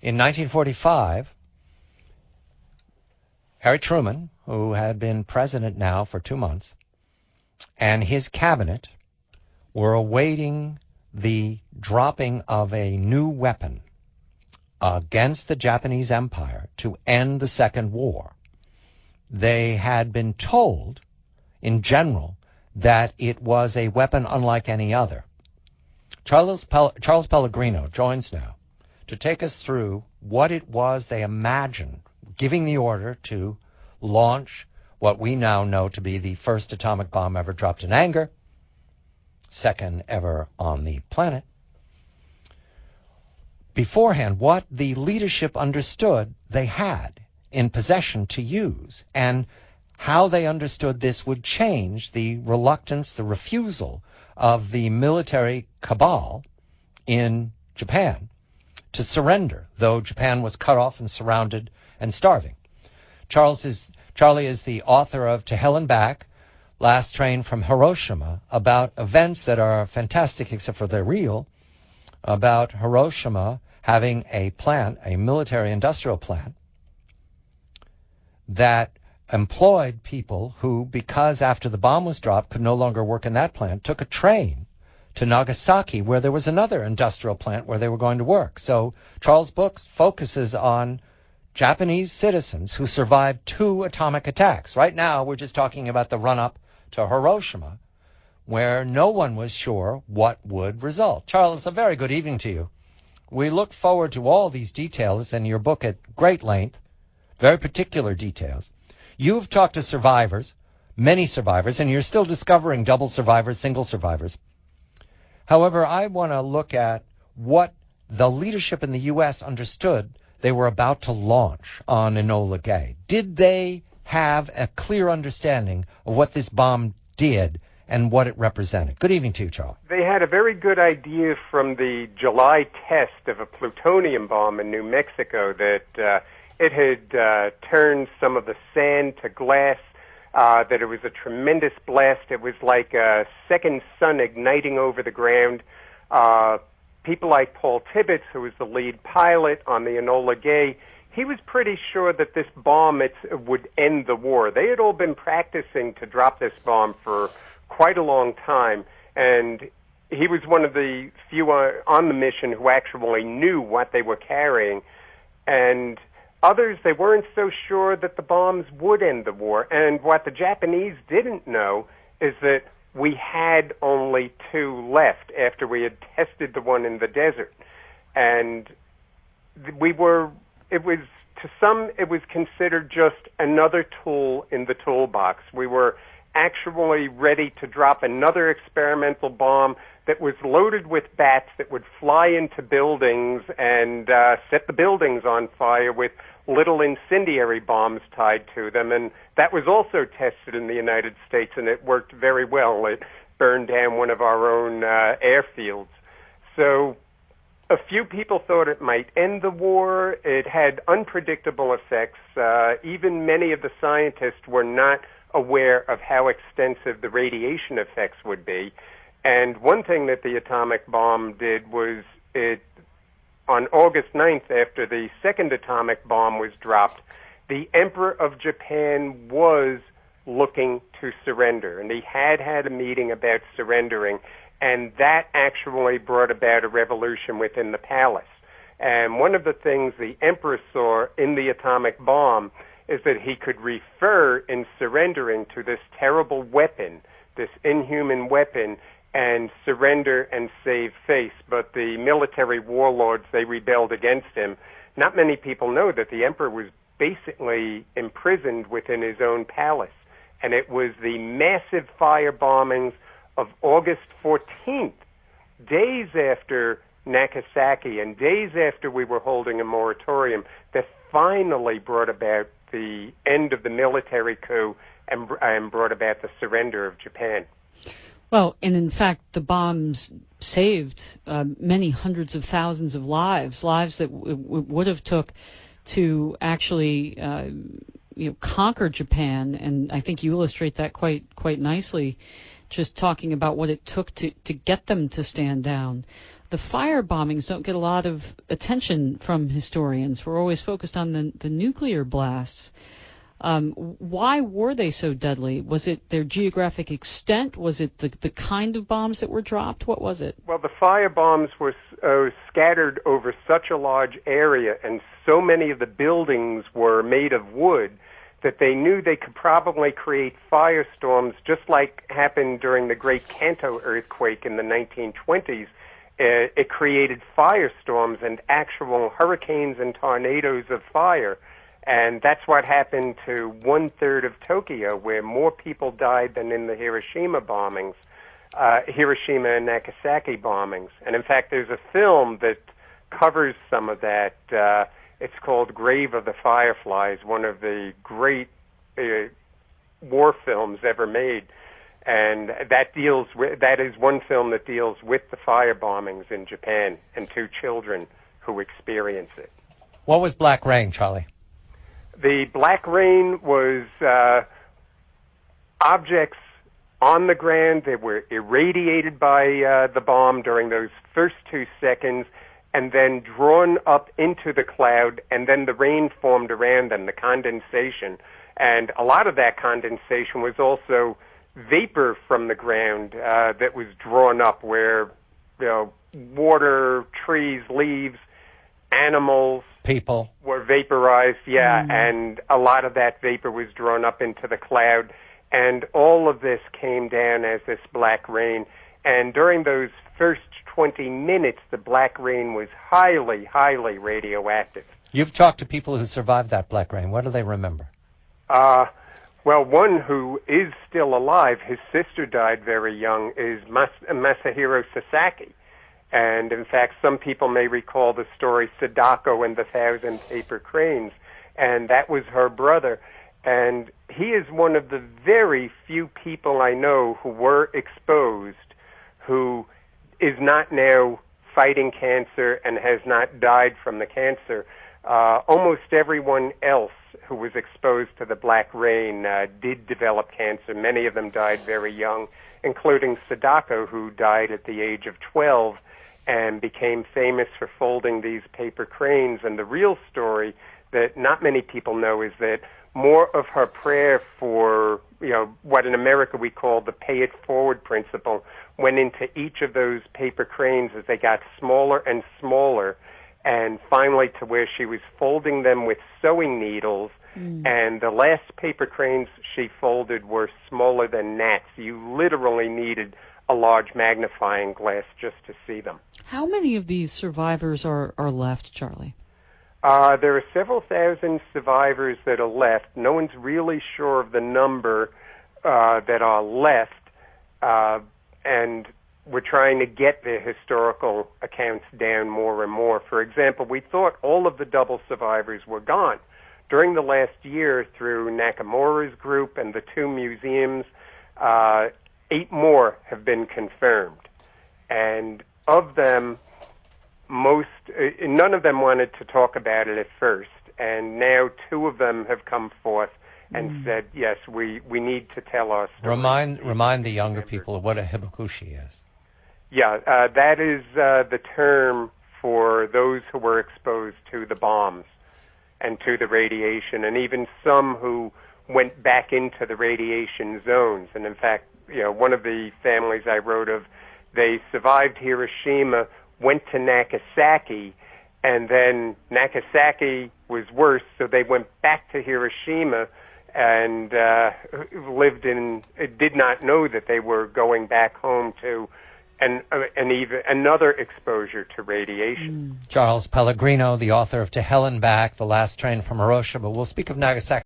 In 1945, Harry Truman, who had been president now for 2 months, and his cabinet were awaiting the dropping of a new weapon against the Japanese Empire to end the Second War. They had been told, in general, that it was a weapon unlike any other. Charles Pelegrino joins now to take us through what it was they imagined, giving the order to launch what we now know to be the first atomic bomb ever dropped in anger, second ever on the planet. Beforehand, what the leadership understood they had in possession to use, and how they understood this would change the reluctance, the refusal of the military cabal in Japan to surrender, though Japan was cut off and surrounded and starving. Charlie is the author of To Hell and Back, Last Train from Hiroshima, about events that are fantastic except for they're real, about Hiroshima having a plant, a military industrial plant, that employed people who, because after the bomb was dropped, could no longer work in that plant, took a train to Nagasaki, where there was another industrial plant where they were going to work. So Charles' book focuses on Japanese citizens who survived 2 atomic attacks. Right now, we're just talking about the run-up to Hiroshima, where no one was sure what would result. Charles, a very good evening to you. We look forward to all these details in your book at great length, very particular details. You've talked to survivors, many survivors, and you're still discovering double survivors, single survivors. However, I want to look at what the leadership in the U.S. understood they were about to launch on Enola Gay. Did they have a clear understanding of what this bomb did and what it represented? Good evening to you, Charles. They had a very good idea from the July test of a plutonium bomb in New Mexico that it had turned some of the sand to glass, that it was a tremendous blast. It was like a second sun igniting over the ground. People like Paul Tibbets, who was the lead pilot on the Enola Gay, he was pretty sure that this bomb would end the war. They had all been practicing to drop this bomb for quite a long time, and he was one of the few on the mission who actually knew what they were carrying. And others, they weren't so sure that the bombs would end the war. And what the Japanese didn't know is that we had only 2 left after we had tested the one in the desert. And it was considered just another tool in the toolbox. We were actually ready to drop another experimental bomb that was loaded with bats that would fly into buildings and set the buildings on fire with little incendiary bombs tied to them. And that was also tested in the United States, and it worked very well. It burned down one of our own airfields. So a few people thought it might end the war. It had unpredictable effects. Even many of the scientists were not aware of how extensive the radiation effects would be. And one thing that the atomic bomb did was on August 9th, after the second atomic bomb was dropped, the Emperor of Japan was looking to surrender. And he had a meeting about surrendering, and that actually brought about a revolution within the palace. And one of the things the Emperor saw in the atomic bomb is that he could refer in surrendering to this terrible weapon, this inhuman weapon, and surrender and save face. But the military warlords, they rebelled against him. Not many people know that the emperor was basically imprisoned within his own palace. And it was the massive fire bombings of August 14th, days after Nagasaki and days after we were holding a moratorium, that finally brought about the end of the military coup and brought about the surrender of Japan. Well, and in fact, the bombs saved many hundreds of thousands of lives that would have took to actually conquer Japan. And I think you illustrate that quite nicely, just talking about what it took to get them to stand down. the fire bombings don't get a lot of attention from historians. We're always focused on the nuclear blasts. Why were they so deadly? Was it their geographic extent? Was it the kind of bombs that were dropped? What was it? Well, the fire bombs were scattered over such a large area, and so many of the buildings were made of wood that they knew they could probably create firestorms, just like happened during the Great Kanto earthquake in the 1920s. It created firestorms and actual hurricanes and tornadoes of fire. And that's what happened to 1/3 of Tokyo, where more people died than in the Hiroshima bombings, Hiroshima and Nagasaki bombings. And in fact, there's a film that covers some of that. It's called Grave of the Fireflies, one of the great war films ever made. And that is one film that deals with the fire bombings in Japan and 2 children who experience it. What was Black Rain, Charlie? The Black Rain was objects on the ground that were irradiated by the bomb during those first 2 seconds, and then drawn up into the cloud, and then the rain formed around them, the condensation. And a lot of that condensation was also vapor from the ground that was drawn up, where water, trees, leaves, animals, people were vaporized, and a lot of that vapor was drawn up into the cloud, and all of this came down as this black rain. And during those first 20 minutes, the black rain was highly, highly radioactive. You've talked to people who survived that black rain. What do they remember? Well, one who is still alive, his sister died very young, is Masahiro Sasaki. And in fact, some people may recall the story Sadako and the 1,000 Paper Cranes, and that was her brother. And he is one of the very few people I know who were exposed, who is not now fighting cancer and has not died from the cancer. Almost everyone else who was exposed to the black rain did develop cancer. Many of them died very young, including Sadako, who died at the age of 12 and became famous for folding these paper cranes. And the real story that not many people know is that more of her prayer for, what in America we call the pay it forward principle, went into each of those paper cranes as they got smaller and smaller, and finally to where she was folding them with sewing needles, and the last paper cranes she folded were smaller than gnats. You literally needed a large magnifying glass just to see them. How many of these survivors are left, Charlie? There are several thousand survivors that are left. No one's really sure of the number that are left, and we're trying to get the historical accounts down more and more. For example, we thought all of the double survivors were gone. During the last year, through Nakamura's group and the 2 museums, 8 more have been confirmed. And of them, none of them wanted to talk about it at first. And now 2 of them have come forth and said, yes, we need to tell our story. Remind the younger people of what a hibakushi is. Yeah, that is the term for those who were exposed to the bombs and to the radiation, and even some who went back into the radiation zones. And in fact, one of the families I wrote of, they survived Hiroshima, went to Nagasaki, and then Nagasaki was worse, so they went back to Hiroshima and did not know that they were going back home to and even another exposure to radiation. Charles Pelegrino, the author of To Hell and Back, The Last Train from Hiroshima. We'll speak of Nagasaki.